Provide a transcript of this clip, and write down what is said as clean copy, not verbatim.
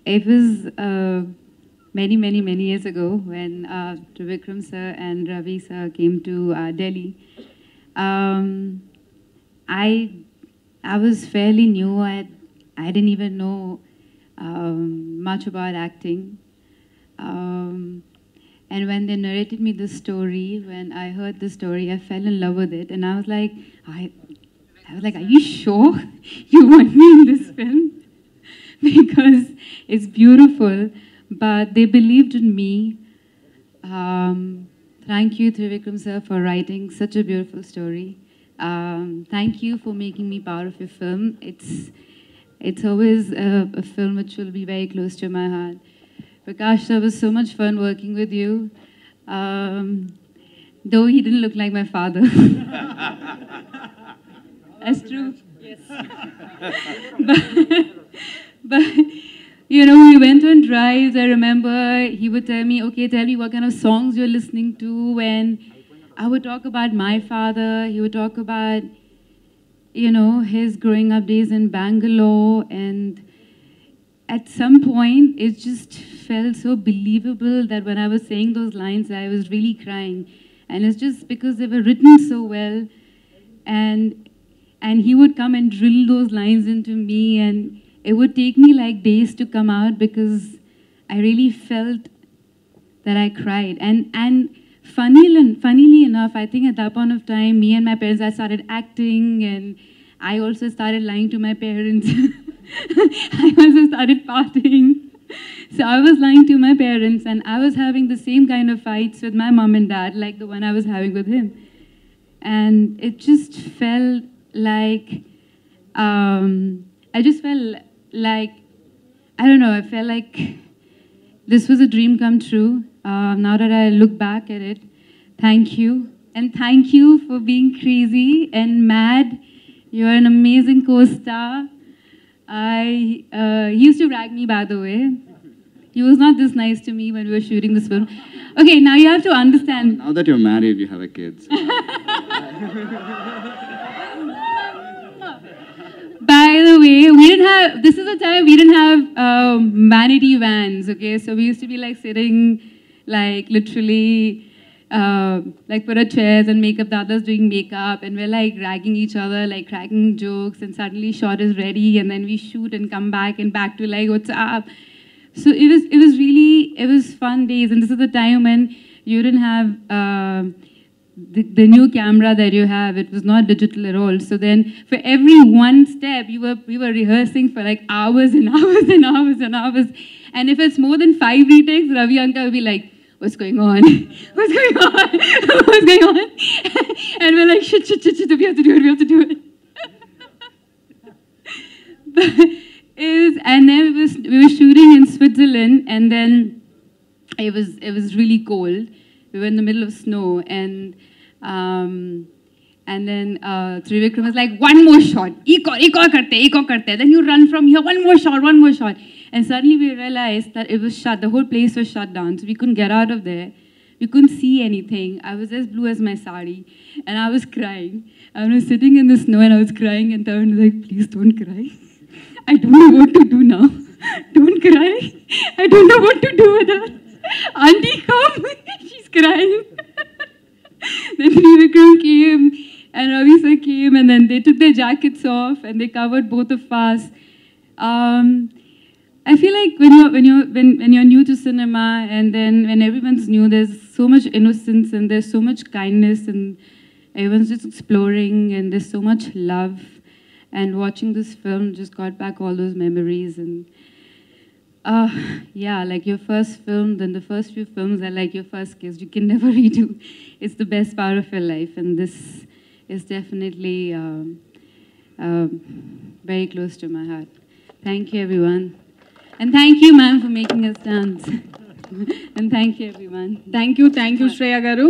It was many years ago when Trivikram sir and Ravi sir came to Delhi. Um, I I was fairly new. I didn't even know much about acting. Um, and when they narrated me the story, when I heard the story, I fell in love with it, and I, I was like, "Are you sure you want me in this film?" Because it's beautiful. But they believed in me. Thank you, Trivikram sir, for writing such a beautiful story. Thank you for making me part of your film. It's always a film which will be very close to my heart. Prakash sir, it was so much fun working with you. Though he didn't look like my father. That's true. Yes. but you know, we went on drives. I remember he would tell me, okay, tell me what kind of songs you're listening to. And I would talk about my father. He would talk about, you know, his growing up days in Bangalore. And at some point, it just felt so believable that when I was saying those lines, I was really crying. And it's just because they were written so well. And he would come and drill those lines into me, and it would take me like days to come out because I really felt that I cried. And funnily enough, I think at that point of time, me and my parents, I started acting, and I also started lying to my parents. I also started partying. So I was lying to my parents, and I was having the same kind of fights with my mom and dad, like the one I was having with him. And it just felt like, I just felt like, I don't know, I felt like this was a dream come true. Now that I look back at it, thank you. And thank you for being crazy and mad. You're an amazing co-star. He used to rag me, by the way. He was not this nice to me when we were shooting this film. Okay, now you have to understand. Now that you're married, you have a kid. By the way, we didn't have, this is the time we didn't have vanity vans, okay? So we used to be like sitting, like literally, like put our chairs and makeup, the others doing makeup, and we're like ragging each other, like cracking jokes, and suddenly shot is ready, and then we shoot and come back and back to like, what's up? So it was fun days, and this is the time when you didn't have the new camera that you have. It was not digital at all. So then for every one step, we were rehearsing for like hours and hours and hours and hours. And if it's more than 5 retakes, Ravi Uncle will be like, what's going on? What's going on? What's going on? And we're like, shit, we have to do it. And then we were shooting in Switzerland, and then it was really cold. We were in the middle of snow, and then Trivikram was like, one more shot, ek aur karte. Then you run from here, one more shot. And suddenly we realized that it was shut, the whole place was shut down, so we couldn't get out of there. We couldn't see anything. I was as blue as my sari, and I was crying. I was sitting in the snow, and I was crying, and Tarun was like, please don't cry. I don't know what to do now. Don't cry. I don't know what to do with her. Auntie, come. She's crying. Then Trivikram came, and Ravi sir came, and then they took their jackets off, and they covered both of us. I feel like when you're new to cinema, and then when everyone's new, there's so much innocence, and there's so much kindness, and everyone's just exploring, and there's so much love. And watching this film just got back all those memories. And yeah, like your first film, then the first few films are like your first kiss. You can never redo. It's the best part of your life. And this is definitely very close to my heart. Thank you, everyone. And thank you, ma'am, for making us dance. And thank you, everyone. Thank you, Shriya garu.